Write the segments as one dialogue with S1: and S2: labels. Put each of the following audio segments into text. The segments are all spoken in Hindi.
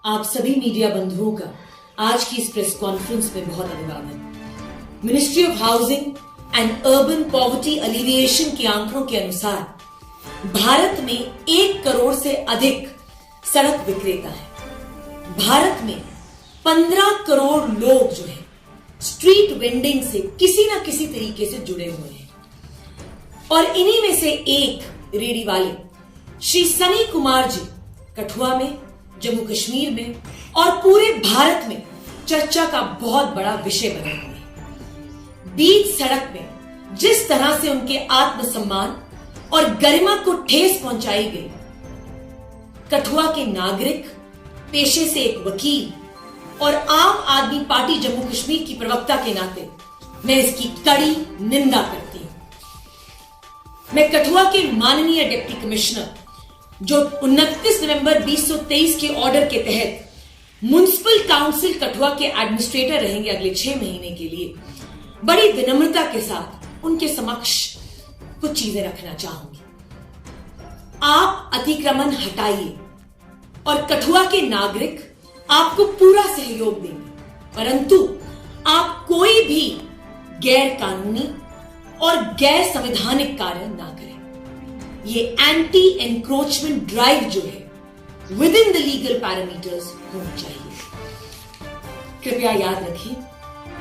S1: आप सभी मीडिया बंधुओं का आज की इस प्रेस कॉन्फ्रेंस में बहुत अभिवादन। Ministry of housing and urban poverty alleviation के आंकड़ों के अनुसार भारत में 1 करोड़ से अधिक सड़क विक्रेता है। भारत में 15 करोड़ लोग जो है स्ट्रीट वेंडिंग से किसी ना किसी तरीके से जुड़े हुए हैं और इन्हीं में से एक रेडी वाले श्री सनी कुमार जी कठुआ में, जम्मू कश्मीर में और पूरे भारत में चर्चा का बहुत बड़ा विषय बने हुए हैं। बीच सड़क में जिस तरह से उनके आत्मसम्मान और गरिमा को ठेस पहुंचाई गई, कठुआ के नागरिक, पेशे से एक वकील और आम आदमी पार्टी जम्मू कश्मीर की प्रवक्ता के नाते मैं इसकी कड़ी निंदा करती हूं। मैं कठुआ के माननीय डिप्टी कमिश्नर जो 29 नवंबर 2023 के ऑर्डर के तहत म्युनिसिपल काउंसिल कठुआ के एडमिनिस्ट्रेटर रहेंगे अगले 6 महीने के लिए, बड़ी विनम्रता के साथ उनके समक्ष कुछ चीजें रखना चाहूंगी। आप अतिक्रमण हटाइए और कठुआ के नागरिक आपको पूरा सहयोग देंगे, परंतु आप कोई भी गैर कानूनी और गैर संवैधानिक कार्य ना करें। ये एंटी एनक्रोचमेंट ड्राइव जो है with in the legal parameters होना चाहिए। कृपया याद रखें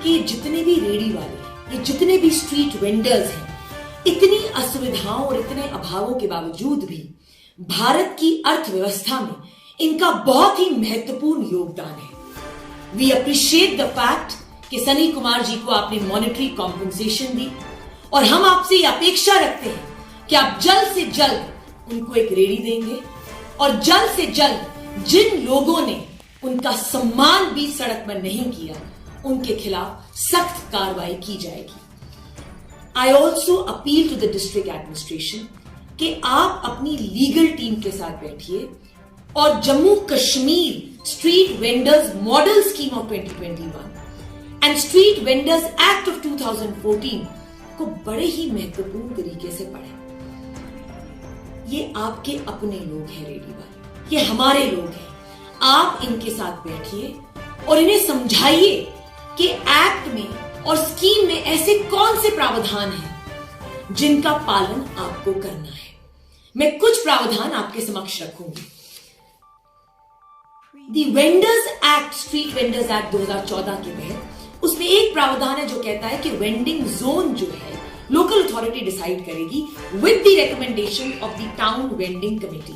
S1: कि जितने भी रेडी वाले हैं, ये जितने भी स्ट्रीट वेंडर्स हैं, इतनी असुविधाओं और इतने अभावों के बावजूद भी भारत की अर्थव्यवस्था में इनका बहुत ही महत्वपूर्ण योगदान है। वी अप्रिशिएट द फैक्ट कि सनी कुमार जी को आपने मॉनेटरी कॉम्पेंसेशन दी और हम आपसे ये अपेक्षा रखते हैं कि आप जल्द से जल्द उनको एक रेडी देंगे और जल्द से जल्द जिन लोगों ने उनका सम्मान भी सड़क पर नहीं किया, उनके खिलाफ सख्त कार्रवाई की जाएगी। I also appeal to the district administration कि आप अपनी लीगल टीम के साथ बैठिए और Jammu Kashmir street vendors model scheme of 2021 and street vendors act of 2014 को बड़े ही महत्वपूर्ण तरीके से पढ़ें। ये आपके अपने लोग हैं रेडी वाले, ये हमारे लोग हैं। आप इनके साथ बैठिए और इन्हें समझाइए कि एक्ट में और स्कीम में ऐसे कौन से प्रावधान हैं जिनका पालन आपको करना है। मैं कुछ प्रावधान आपके समक्ष रखूंगी। The vendors act, street vendors act 2014 के तहत उसमें एक प्रावधान है जो कहता है कि वेंडिंग जोन जो है लोकल अथॉरिटी डिसाइड करेगी with the recommendation of the town vending committee.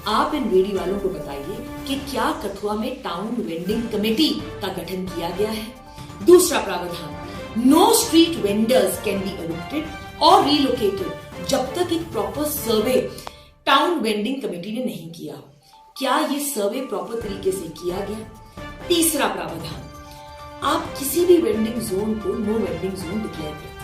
S1: आप इन रेडी वालों को बताइए कि क्या कठुआ में टाउन वेंडिंग कमेटी का गठन किया गया है। दूसरा प्रावधान, no street vendors can be evicted और रीलोकेटेड जब तक एक proper survey town vending committee ने नहीं किया। क्या ये सर्वे प्रॉपर तरीके से किया गया? तीसरा प्रावधान, आप किसी भी वेंडिंग जोन को नो वेंडिंग जोन डिक्लेयर करते हैं,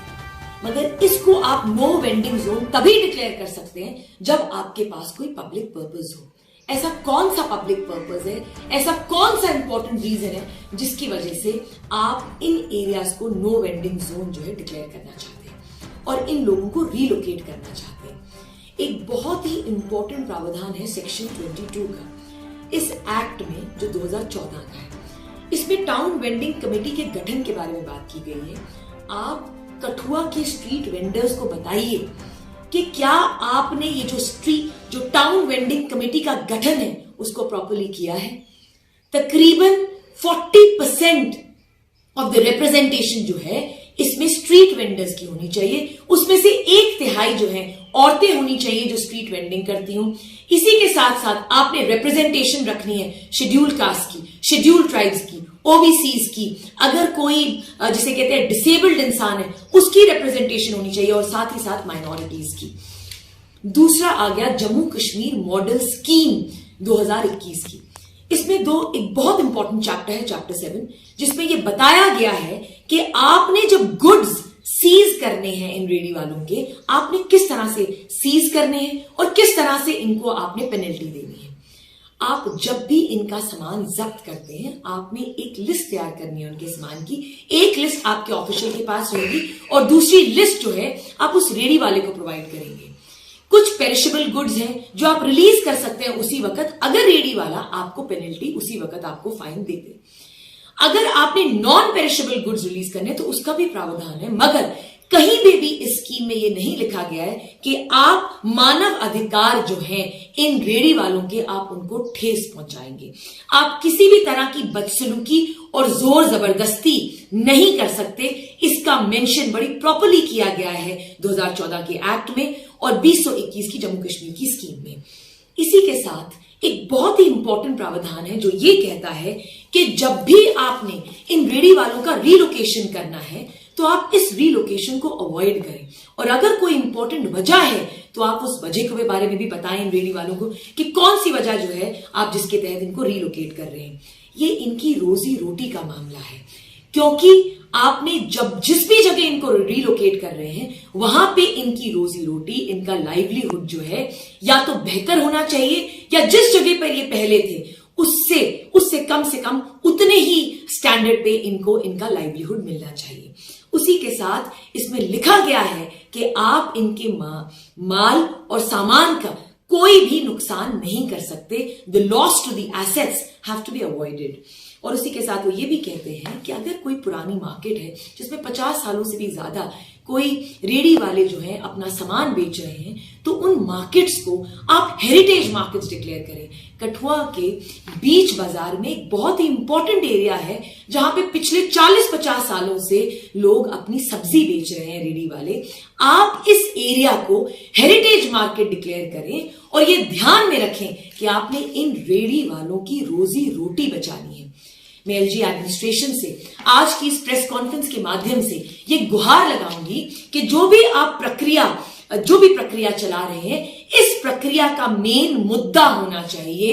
S1: मगर इसको आप नो वेंडिंग जोन तभी डिक्लेयर कर सकते हैं जब आपके पास कोई पब्लिक पर्पस हो। ऐसा कौन सा पब्लिक पर्पस है, ऐसा कौन सा इंपॉर्टेंट रीजन है जिसकी वजह से आप इन एरियाज को नो वेंडिंग जोन जो है डिक्लेयर करना चाहते हैं और इन लोगों को रीलोकेट करना चाहते हैं। एक बहुत ही इंपॉर्टेंट प्रावधान है सेक्शन 22 का इस एक्ट में जो 2014 का है। इसमें टाउन वेंडिंग कमेटी के गठन के बारे में बात की गई है। आप कठुआ के स्ट्रीट वेंडर्स को बताइए कि क्या आपने ये जो टाउन वेंडिंग कमेटी का गठन है उसको प्रॉपर्ली किया है। तकरीबन 40% ऑफ द रिप्रेजेंटेशन जो है इसमें स्ट्रीट वेंडर्स की होनी चाहिए, उसमें से 1/3 जो है औरतें होनी चाहिए जो स्ट्रीट वेंडिंग करती हूं। इसी के साथ साथ आपने रिप्रेजेंटेशन रखनी है शेड्यूल कास्ट की, शेड्यूल ट्राइब्स की, ओबीसीज की, अगर कोई जिसे कहते हैं डिसेबल्ड इंसान है उसकी रिप्रेजेंटेशन होनी चाहिए और साथ ही साथ माइनॉरिटीज की। दूसरा आ गया जम्मू कश्मीर मॉडल स्कीम 2021 की। इसमें एक बहुत इंपॉर्टेंट चैप्टर है, चैप्टर 7, जिसमें यह बताया गया है कि आपने जब गुड्स सीज करने हैं इन रेडी वालों के, आपने किस तरह से सीज करने हैं और किस तरह से इनको आपने पेनल्टी देनी है। आप जब भी इनका सामान जब्त करते हैं, आपने एक लिस्ट तैयार करनी है उनके सामान की। एक लिस्ट आपके ऑफिशियल के पास रहेगी और दूसरी लिस्ट जो है आप उस रेडी वाले को प्रोवाइड करेंगे। कुछ पेरिशेबल गुड्स हैं जो आप रिलीज कर सकते हैं उसी वक्त, अगर रेडी वाला आपको पेनल्टी उसी वक्त आपको फाइन दे दे। अगर आपने नॉन पेरिशेबल गुड्स रिलीज करने तो उसका भी प्रावधान है, मगर कहीं भी इस स्कीम में ये नहीं लिखा गया है कि आप मानव अधिकार जो हैं इन रेडी वालों के, आप उनको ठेस पहुंचाएंगे। आप किसी भी तरह की बदसलूकी और जोर जबरदस्ती नहीं कर सकते। इसका मेंशन बड़ी प्रॉपर्ली किया गया है 2014 के एक्ट में और 2021 की जम्मू कश्मीर की स्कीम में। इसी के साथ एक बहुत ही इंपॉर्टेंट प्रावधान है जो ये कहता है कि जब भी आपने इन रेडी वालों का रीलोकेशन करना है तो आप इस रीलोकेशन को अवॉइड करें, और अगर कोई इंपॉर्टेंट वजह है तो आप उस वजह के बारे में भी बताएं इन रेडी वालों को कि कौन सी वजह जो है आप जिसके तहत इनको रीलोकेट कर रहे हैं। ये इनकी रोजी रोटी का मामला है, क्योंकि आपने जब जिस भी जगह इनको रिलोकेट कर रहे हैं वहां पे इनकी रोजी रोटी, इनका लाइवलीहुड जो है या तो बेहतर होना चाहिए या जिस जगह पर ये पहले थे उससे कम से कम उतने ही स्टैंडर्ड पे इनको इनका लाइवलीहुड मिलना चाहिए। उसी के साथ इसमें लिखा गया है कि आप इनके माल और सामान का कोई भी नुकसान नहीं कर सकते। The loss to the assets have to be avoided. और उसी के साथ वो ये भी कहते हैं कि अगर कोई पुरानी मार्केट है जिसमें 50 सालों से भी ज्यादा कोई रेडी वाले जो है अपना सामान बेच रहे हैं तो उन मार्केट्स को आप हेरिटेज मार्केट्स डिक्लेयर करें। कठुआ के बीच बाजार में एक बहुत ही इंपॉर्टेंट एरिया है जहां पे पिछले 40-50 सालों से लोग अपनी सब्जी बेच रहे हैं रेडी वाले। आप इस एरिया को हेरिटेज मार्केट डिक्लेयर करें और ये ध्यान में रखें कि आपने इन रेडी वालों की रोजी रोटी बचानी है। मैं एलजी एडमिनिस्ट्रेशन से आज की इस प्रेस कॉन्फ्रेंस के माध्यम से ये गुहार लगाऊंगी कि जो भी प्रक्रिया चला रहे हैं, इस प्रक्रिया का मेन मुद्दा होना चाहिए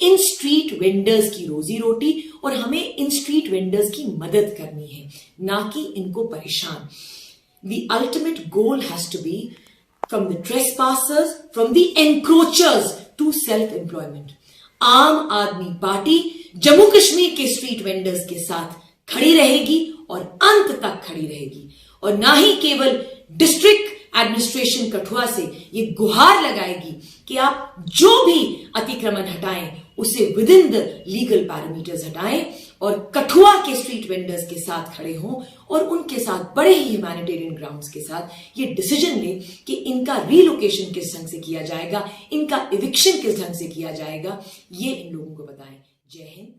S1: इन स्ट्रीट वेंडर्स की रोजी रोटी, और हमें इन स्ट्रीट वेंडर्स की मदद करनी है, ना कि इनको परेशान। The ultimate goal has to be from the trespassers, from the encroachers to self-employment. आम आदमी पार्टी जम्मू कश्मीर के स्ट्रीट वेंडर्स के साथ खड़ी रहेगी और अंत तक खड़ी रहेगी, और ना ही केवल डिस्ट्रिक्ट एडमिनिस्ट्रेशन कठुआ से ये गुहार लगाएगी कि आप जो भी अतिक्रमण हटाएं उसे with in the legal parameters हटाएं और कठुआ के स्ट्रीट वेंडर्स के साथ खड़े हों और उनके साथ बड़े ही ह्यूमैनिटेरियन ग्राउंड्स के साथ ये डिसीजन लें कि इनका रीलोकेशन किस ढंग से किया जाएगा, इनका इविक्शन किस ढंग से किया जाएगा। ये इन लोगों को बताएं। जय हिंद।